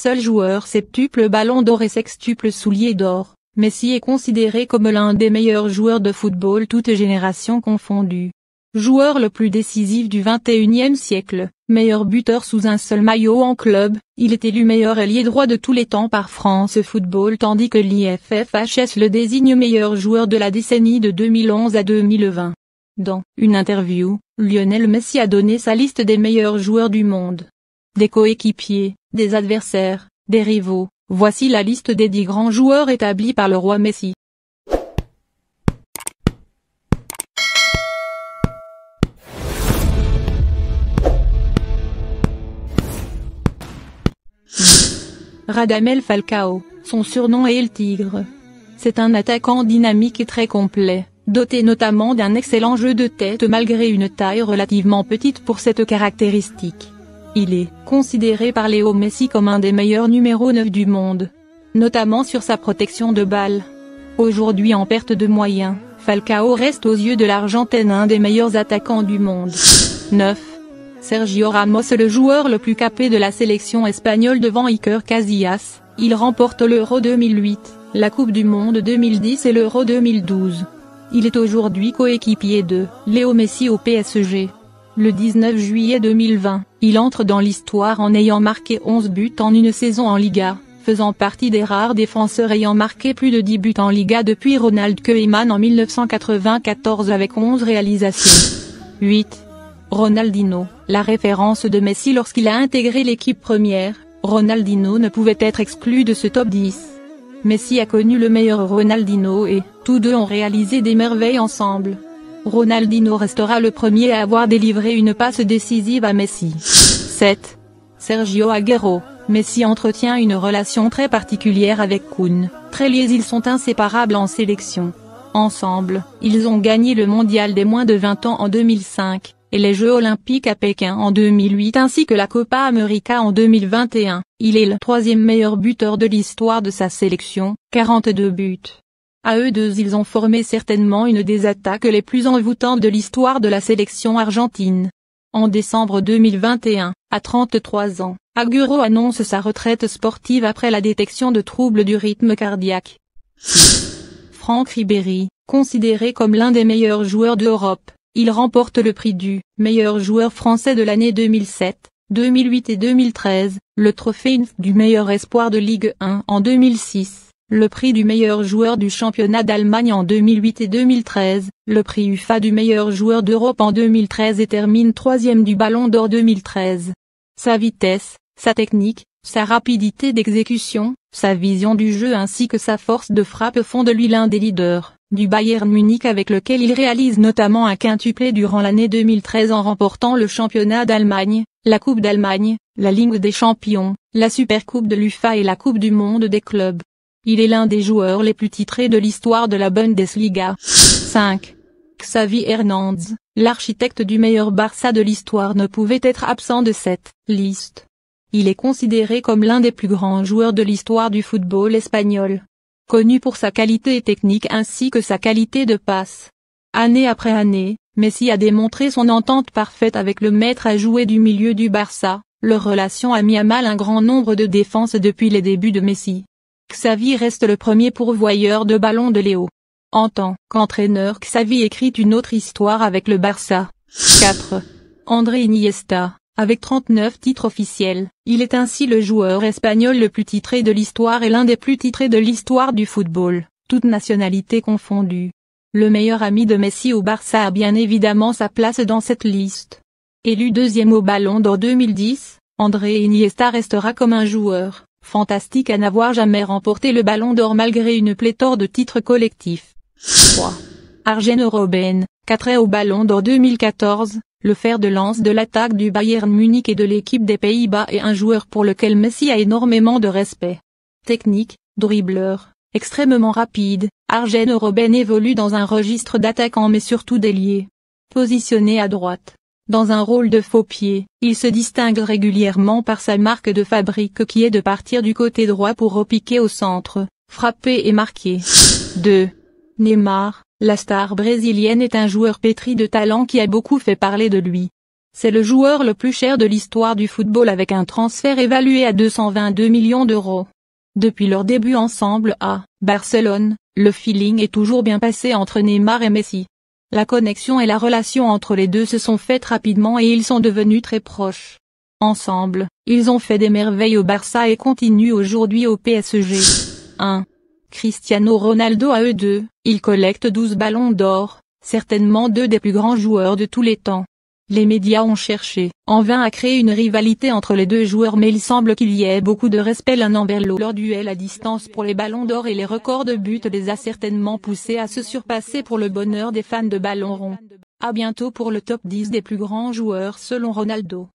seul joueur septuple ballon d'or et sextuple soulier d'or, Messi est considéré comme l'un des meilleurs joueurs de football toutes générations confondues. Joueur le plus décisif du XXIe siècle, meilleur buteur sous un seul maillot en club, il est élu meilleur ailier droit de tous les temps par France Football tandis que l'IFFHS le désigne meilleur joueur de la décennie de 2011 à 2020. Dans une interview, Lionel Messi a donné sa liste des meilleurs joueurs du monde. Des coéquipiers, des adversaires, des rivaux, voici la liste des 10 grands joueurs établis par le roi Messi. Radamel Falcao, son surnom est El Tigre. C'est un attaquant dynamique et très complet, doté notamment d'un excellent jeu de tête malgré une taille relativement petite pour cette caractéristique. Il est considéré par Léo Messi comme un des meilleurs numéros 9 du monde, notamment sur sa protection de balle. Aujourd'hui en perte de moyens, Falcao reste aux yeux de l'Argentine un des meilleurs attaquants du monde. 9. Sergio Ramos, le joueur le plus capé de la sélection espagnole devant Iker Casillas, il remporte l'Euro 2008, la Coupe du Monde 2010 et l'Euro 2012. Il est aujourd'hui coéquipier de Léo Messi au PSG. Le 19 juillet 2020, il entre dans l'histoire en ayant marqué 11 buts en une saison en Liga, faisant partie des rares défenseurs ayant marqué plus de 10 buts en Liga depuis Ronald Koeman en 1994 avec 11 réalisations. 8. Ronaldinho, la référence de Messi lorsqu'il a intégré l'équipe première, Ronaldinho ne pouvait être exclu de ce top 10. Messi a connu le meilleur Ronaldinho et, tous deux ont réalisé des merveilles ensemble. Ronaldinho restera le premier à avoir délivré une passe décisive à Messi. 7. Sergio Agüero, Messi entretient une relation très particulière avec Kun, très liés, ils sont inséparables en sélection. Ensemble, ils ont gagné le mondial des moins de 20 ans en 2005. Et les Jeux Olympiques à Pékin en 2008 ainsi que la Copa América en 2021, il est le 3e meilleur buteur de l'histoire de sa sélection, 42 buts. À eux deux ils ont formé certainement une des attaques les plus envoûtantes de l'histoire de la sélection argentine. En décembre 2021, à 33 ans, Agüero annonce sa retraite sportive après la détection de troubles du rythme cardiaque. Franck Ribéry, considéré comme l'un des meilleurs joueurs d'Europe. Il remporte le prix du meilleur joueur français de l'année 2007, 2008 et 2013, le trophée INF du meilleur espoir de Ligue 1 en 2006, le prix du meilleur joueur du championnat d'Allemagne en 2008 et 2013, le prix UEFA du meilleur joueur d'Europe en 2013 et termine 3e du Ballon d'Or 2013. Sa vitesse, sa technique, sa rapidité d'exécution, sa vision du jeu ainsi que sa force de frappe font de lui l'un des leaders du Bayern Munich avec lequel il réalise notamment un quintuplé durant l'année 2013 en remportant le championnat d'Allemagne, la Coupe d'Allemagne, la Ligue des Champions, la Supercoupe de l'UEFA et la Coupe du Monde des clubs. Il est l'un des joueurs les plus titrés de l'histoire de la Bundesliga. 5. Xavi Hernandez, l'architecte du meilleur Barça de l'histoire ne pouvait être absent de cette liste. Il est considéré comme l'un des plus grands joueurs de l'histoire du football espagnol. Connu pour sa qualité technique ainsi que sa qualité de passe. Année après année, Messi a démontré son entente parfaite avec le maître à jouer du milieu du Barça, leur relation a mis à mal un grand nombre de défenses depuis les débuts de Messi. Xavi reste le premier pourvoyeur de ballons de Léo. En tant qu'entraîneur, Xavi écrit une autre histoire avec le Barça. 4. André Iniesta. Avec 39 titres officiels, il est ainsi le joueur espagnol le plus titré de l'histoire et l'un des plus titrés de l'histoire du football, toutes nationalités confondues. Le meilleur ami de Messi au Barça a bien évidemment sa place dans cette liste. Élu 2e au Ballon d'Or 2010, André Iniesta restera comme un joueur fantastique à n'avoir jamais remporté le Ballon d'Or malgré une pléthore de titres collectifs. 3. Arjen Robben, 4 au Ballon d'Or 2014. Le fer de lance de l'attaque du Bayern Munich et de l'équipe des Pays-Bas est un joueur pour lequel Messi a énormément de respect. Technique, dribbleur, extrêmement rapide, Arjen Robben évolue dans un registre d'attaquant mais surtout d'ailier. Positionné à droite, dans un rôle de faux pied, il se distingue régulièrement par sa marque de fabrique qui est de partir du côté droit pour repiquer au centre, frapper et marquer. 2. Neymar. La star brésilienne est un joueur pétri de talent qui a beaucoup fait parler de lui. C'est le joueur le plus cher de l'histoire du football avec un transfert évalué à 222 millions d'euros. Depuis leur début ensemble à Barcelone, le feeling est toujours bien passé entre Neymar et Messi. La connexion et la relation entre les deux se sont faites rapidement et ils sont devenus très proches. Ensemble, ils ont fait des merveilles au Barça et continuent aujourd'hui au PSG. 1. Cristiano Ronaldo à eux deux, il collecte 12 ballons d'or, certainement deux des plus grands joueurs de tous les temps. Les médias ont cherché, en vain, à créer une rivalité entre les deux joueurs, mais il semble qu'il y ait beaucoup de respect l'un envers l'autre. Leur duel à distance pour les ballons d'or et les records de buts les a certainement poussés à se surpasser pour le bonheur des fans de ballon rond. À bientôt pour le top 10 des plus grands joueurs selon Ronaldo.